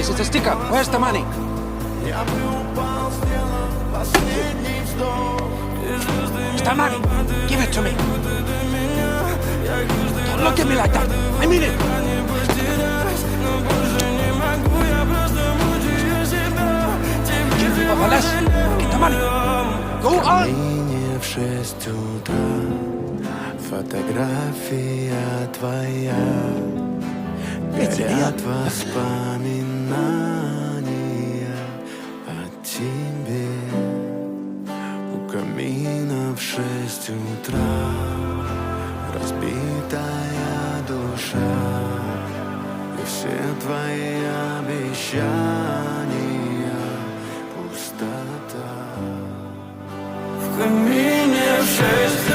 Please, it's a sticker. Where's the money? Mr. Money, give it to me. Don't look at me like that. I mean it. Give me Papa less. Get the money. Go on. В 6 утра фотография твоя, горят воспоминания о тебе. У камина в 6 утра разбитая душа, и все твои обещания пустота. В камине в 6